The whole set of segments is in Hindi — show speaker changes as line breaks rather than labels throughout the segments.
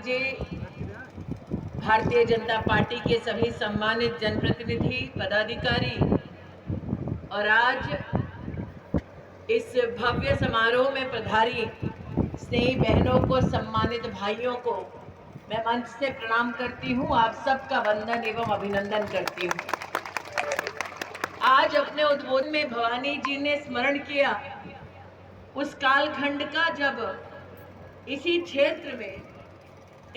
जी, भारतीय जनता पार्टी के सभी सम्मानित जनप्रतिनिधि, पदाधिकारी और आज इस भव्य समारोह में पधारी स्नेही बहनों को, सम्मानित भाइयों को मैं मंच से प्रणाम करती हूँ। आप सबका वंदन एवं अभिनंदन करती हूँ। आज अपने उद्बोधन में भवानी जी ने स्मरण किया उस कालखंड का जब इसी क्षेत्र में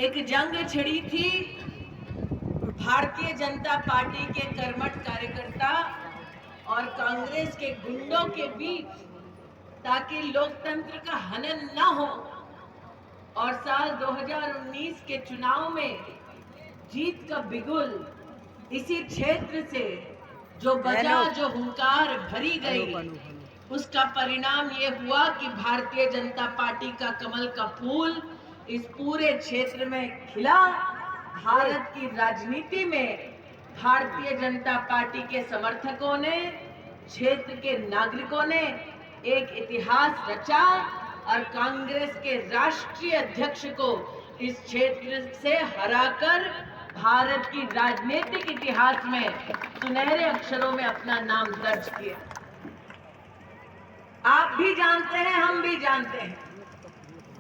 एक जंग छिड़ी थी भारतीय जनता पार्टी के कर्मठ कार्यकर्ता और कांग्रेस के गुंडों के बीच, ताकि लोकतंत्र का हनन न हो और साल 2019 के चुनाव में जीत का बिगुल इसी क्षेत्र से जो बजा, जो हुंकार भरी गई, उसका परिणाम ये हुआ कि भारतीय जनता पार्टी का कमल का फूल इस पूरे क्षेत्र में खिला। भारत की राजनीति में भारतीय जनता पार्टी के समर्थकों ने, क्षेत्र के नागरिकों ने एक इतिहास रचा और कांग्रेस के राष्ट्रीय अध्यक्ष को इस क्षेत्र से हराकर भारत की राजनीतिक इतिहास में सुनहरे अक्षरों में अपना नाम दर्ज किया। आप भी जानते हैं, हम भी जानते हैं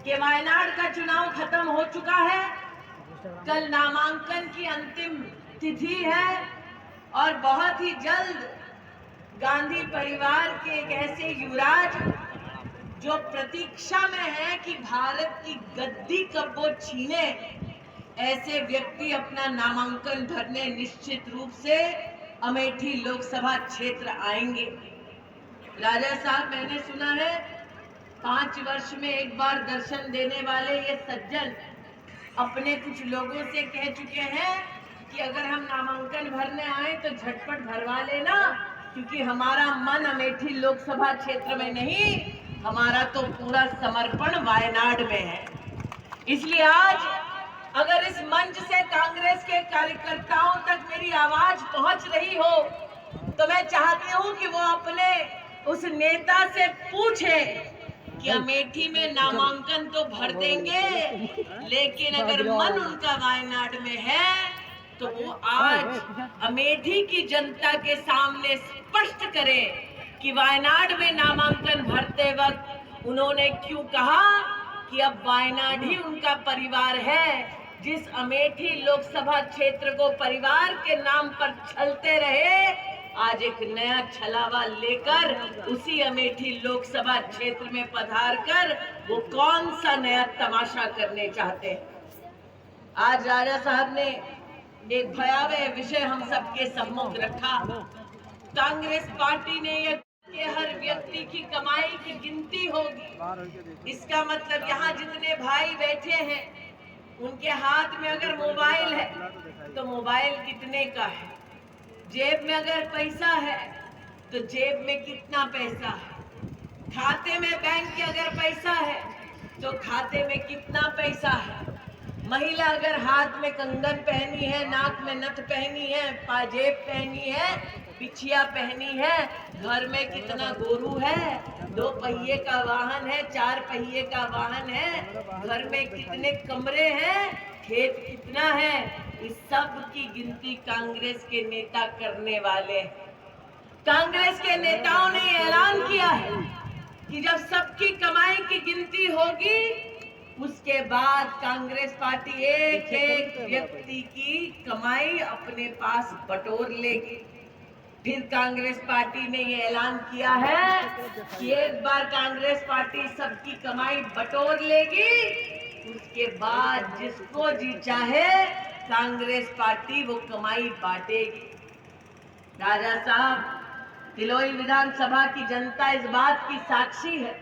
कि वायनाड का चुनाव खत्म हो चुका है। कल नामांकन की अंतिम तिथि है और बहुत ही जल्द गांधी परिवार के एक ऐसे युवराज जो प्रतीक्षा में है कि भारत की गद्दी कब वो छीने, ऐसे व्यक्ति अपना नामांकन भरने निश्चित रूप से अमेठी लोकसभा क्षेत्र आएंगे। राजा साहब, मैंने सुना है 5 वर्ष में एक बार दर्शन देने वाले ये सज्जन अपने कुछ लोगों से कह चुके हैं कि अगर हम नामांकन भरने आए तो झटपट भरवा लेना, क्योंकि हमारा मन अमेठी लोकसभा क्षेत्र में नहीं, हमारा तो पूरा समर्पण वायनाड में है। इसलिए आज अगर इस मंच से कांग्रेस के कार्यकर्ताओं तक मेरी आवाज पहुंच रही हो तो मैं चाहती हूं कि वो अपने उस नेता से पूछे कि अमेठी में नामांकन तो भर देंगे, लेकिन अगर मन उनका वायनाड में है तो वो आज अमेठी की जनता के सामने स्पष्ट करें कि वायनाड में नामांकन भरते वक्त उन्होंने क्यों कहा कि अब वायनाड ही उनका परिवार है। जिस अमेठी लोकसभा क्षेत्र को परिवार के नाम पर छलते रहे, आज एक नया छलावा लेकर उसी अमेठी लोकसभा क्षेत्र में पधार कर वो कौन सा नया तमाशा करने चाहते हैं। आज राजा साहब ने एक भयावह विषय हम सबके सम्मुख रखा। कांग्रेस पार्टी ने ये कि हर व्यक्ति की कमाई की गिनती होगी। इसका मतलब यहाँ जितने भाई बैठे हैं उनके हाथ में अगर मोबाइल है तो मोबाइल कितने का है, जेब में अगर पैसा है तो जेब में कितना पैसा है, खाते में बैंक के अगर पैसा है तो खाते में कितना पैसा है। महिला अगर हाथ में कंगन पहनी है, नाक में नथ पहनी है, पाजेब पहनी है, पिछिया पहनी है, घर में कितना गोरू है, 2 पहिए का वाहन है, 4 पहिए का वाहन है, घर में कितने कमरे हैं, खेत कितना है, इस सब की गिनती कांग्रेस के नेता करने वाले हैं। कांग्रेस के नेताओं ने ऐलान किया है कि जब सबकी कमाई की गिनती होगी उसके बाद कांग्रेस पार्टी एक एक व्यक्ति की कमाई अपने पास बटोर लेगी। फिर कांग्रेस पार्टी ने ये ऐलान किया है कि एक बार कांग्रेस पार्टी सबकी कमाई बटोर लेगी, उसके बाद जिसको जी चाहे कांग्रेस पार्टी वो कमाई बांटेगी। राजा साहब, तिलोई विधानसभा की जनता इस बात की साक्षी है।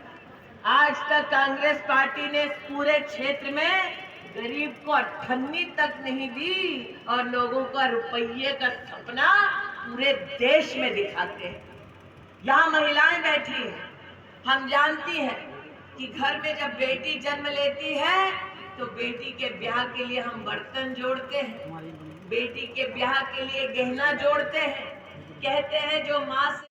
आज तक कांग्रेस पार्टी ने इस पूरे क्षेत्र में गरीब को अठन्नी तक नहीं दी और लोगों का रुपये का सपना पूरे देश में दिखाते हैं। यहाँ महिलाएं बैठी हैं, हम जानती हैं कि घर में जब बेटी जन्म लेती है तो बेटी के ब्याह के लिए हम बर्तन जोड़ते हैं, बेटी के ब्याह के लिए गहना जोड़ते हैं। कहते हैं जो माँ से